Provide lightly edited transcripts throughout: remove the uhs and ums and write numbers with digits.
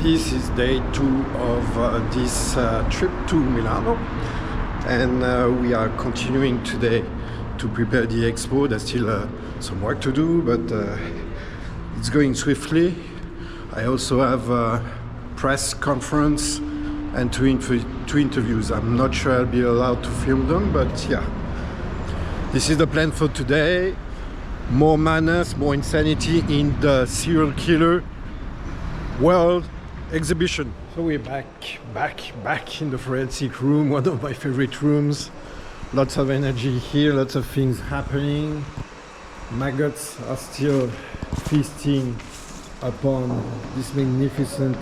This is day 2 of this trip to Milano, and we are continuing today to prepare the expo. There's still some work to do, but it's going swiftly. I also have a press conference and two interviews. I'm not sure I'll be allowed to film them, but yeah. This is the plan for today. More madness, more insanity in the serial killer world exhibition. So we're back in the forensic room, one of my favorite rooms. Lots of energy here, lots of things happening. Maggots are still feasting upon this magnificent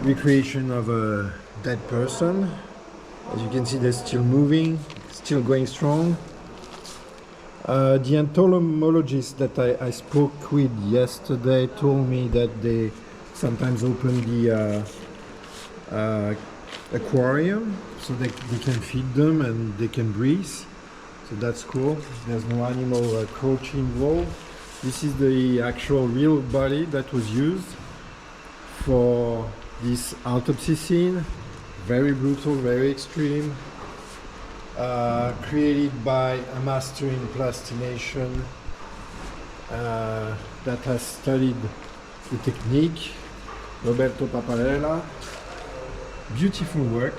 recreation of a dead person. As you can see, they're still moving, still going strong. The entomologist that I spoke with yesterday told me that they sometimes open the aquarium so they can feed them and they can breathe. So that's cool. There's no animal cruelty involved. This is the actual real body that was used for this autopsy scene. Very brutal, very extreme. Created by a master in plastination that has studied the technique, Roberto Paparella. Beautiful work.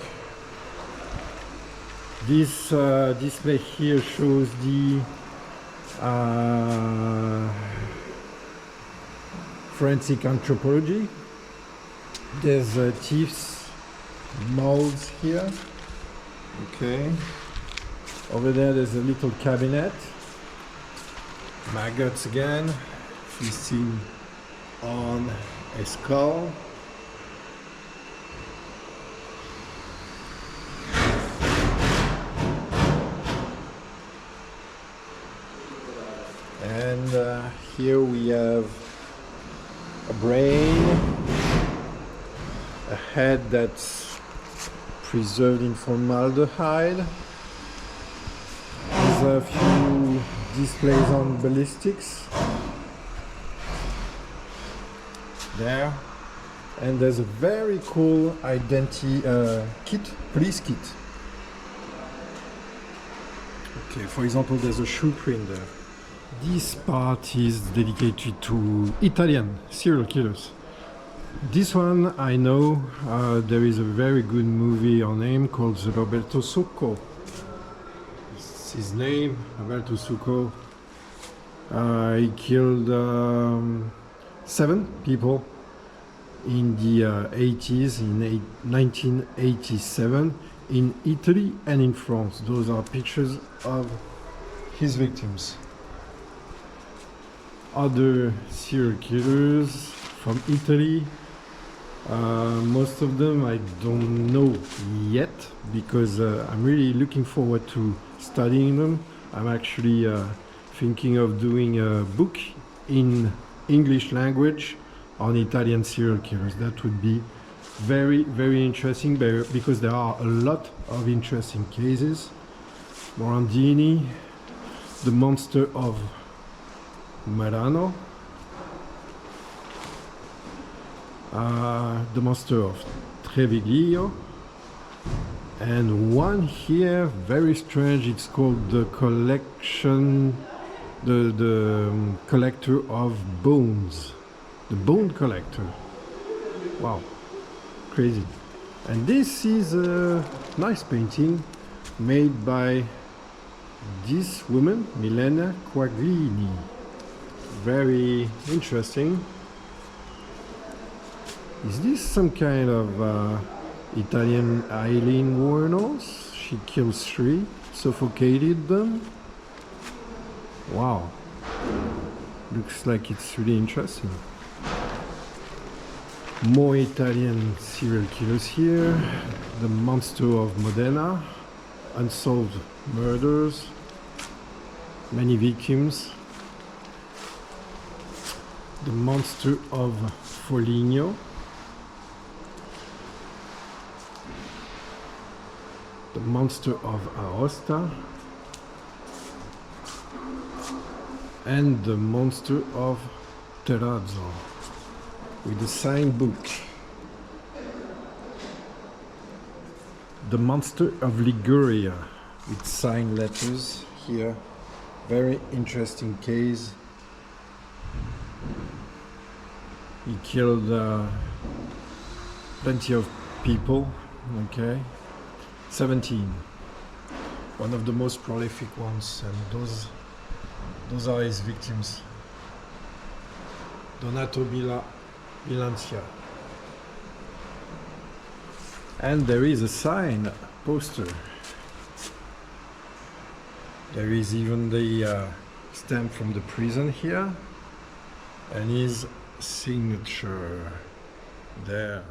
This display here shows the forensic anthropology. There's teeth, molds here. Okay. Over there's a little cabinet. Maggots again, feasting on a skull. And here we have a brain, a head that's preserved in formaldehyde. There's a few displays on ballistics there, and there's a very cool identity kit, police kit. Okay, for example, there's a shoe print there. This part is dedicated to Italian serial killers. This one I know, there is a very good movie on him called Roberto Succo. It's his name, Roberto Succo. He killed 7 people in the 80s, in 1987, in Italy and in France. Those are pictures of his victims. Other serial killers from Italy, most of them I don't know yet, because I'm really looking forward to studying them. I'm actually thinking of doing a book in English language on Italian serial killers. That would be very, very interesting, because there are a lot of interesting cases. Morandini, the monster of Milano, the monster of Treviglio, and one here very strange. It's called the collector of bones, the bone collector. Wow, crazy. And this is a nice painting made by this woman, Milena Quaglini. Very interesting. Is this some kind of Italian Eileen Wuornos? She kills 3, suffocated them. Wow. Looks like it's really interesting. More Italian serial killers here. The monster of Modena. Unsolved murders. Many victims. The monster of Foligno. The monster of Aosta. And the monster of Terrazzo. with a signed book. The Monster of Liguria with signed letters here. Very interesting case. He killed plenty of people, okay? 17. One of the most prolific ones, and those are his victims. Donato Bilancia. And there is a sign, poster. There is even the stamp from the prison here, and his signature there.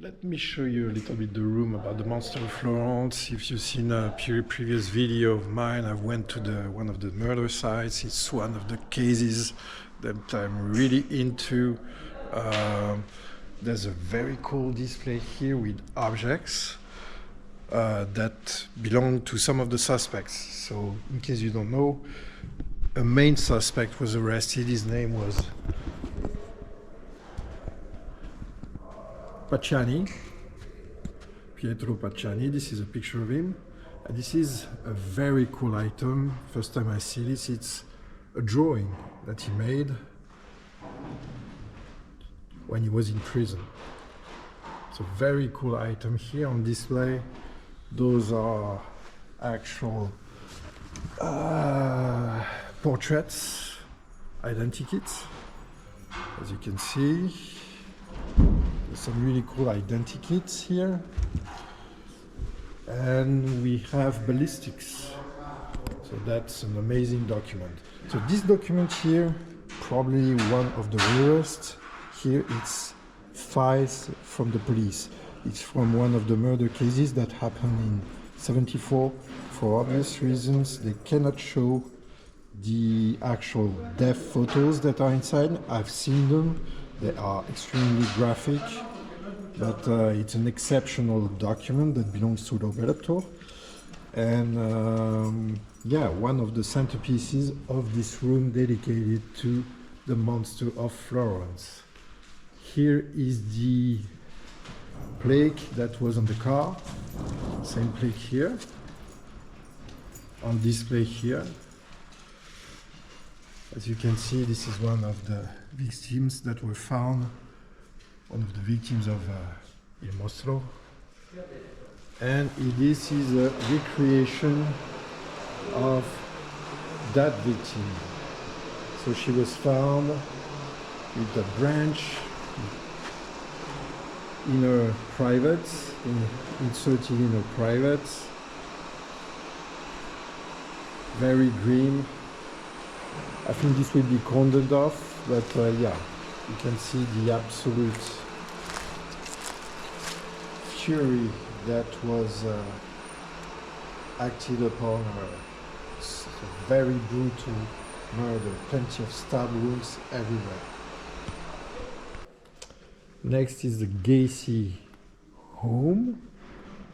Let me show you a little bit the room about the Monster of Florence. If you've seen a previous video of mine, I went to one of the murder sites. It's one of the cases that I'm really into. There's a very cool display here with objects that belong to some of the suspects. So in case you don't know, a main suspect was arrested. His name was Pacciani, Pietro Pacciani. This is a picture of him, and this is a very cool item. First time I see this, it's a drawing that he made when he was in prison. It's a very cool item here on display. Those are actual portraits, identikits, as you can see. Some really cool identikits here, and we have ballistics, so that's an amazing document. So this document here, probably one of the rarest. Here it's files from the police. It's from one of the murder cases that happened in '74. For obvious reasons, they cannot show the actual death photos that are inside. I've seen them. They are extremely graphic, but it's an exceptional document that belongs to Roberto. And yeah, one of the centerpieces of this room dedicated to the Monster of Florence. Here is the plaque that was on the car. Same plaque here, on display here. As you can see, this is one of the victims that were found, one of the victims of Il Mostro. And this is a recreation of that victim. So she was found with a branch in her private, inserted in her private. Very grim. I think this will be cordoned off, but yeah, you can see the absolute fury that was acted upon her. It's a very brutal murder, plenty of stab wounds everywhere. Next is the Gacy home,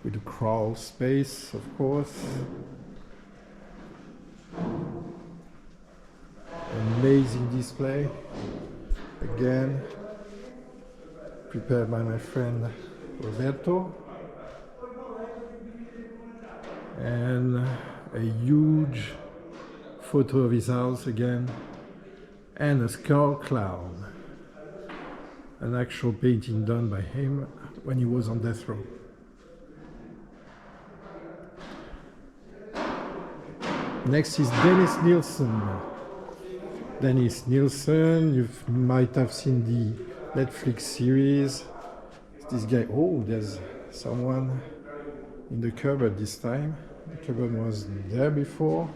with a crawl space, of course. Amazing display, again prepared by my friend Roberto, and a huge photo of his house again, and a skull clown, an actual painting done by him when he was on death row. Next is Dennis Nielsen. Dennis Nielsen, you might have seen the Netflix series. This guy, oh, there's someone in the cupboard this time. The cupboard was there before.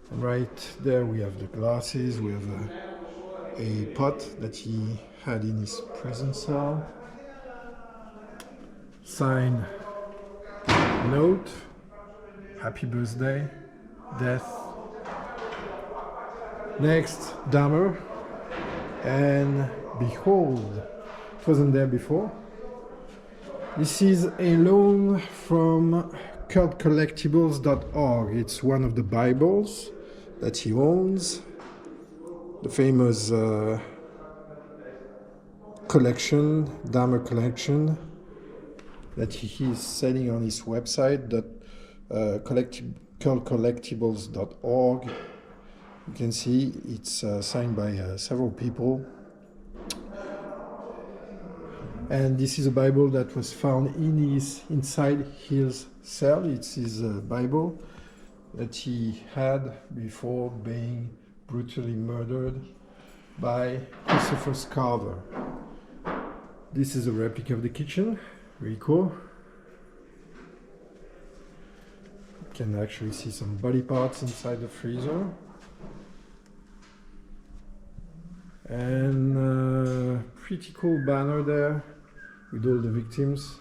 And right there we have the glasses, we have a pot that he had in his prison cell. Signed note, happy birthday, death. Next, Dahmer, and behold, it wasn't there before. This is a loan from cultcollectibles.org. It's one of the Bibles that he owns, the famous collection, Dahmer collection, that he is selling on his website, cultcollectibles.org. You can see it's signed by several people. And this is a Bible that was found inside his cell. It's his Bible that he had before being brutally murdered by Christopher Carver. This is a replica of the kitchen, very cool. You can actually see some body parts inside the freezer. And pretty cool banner there with all the victims.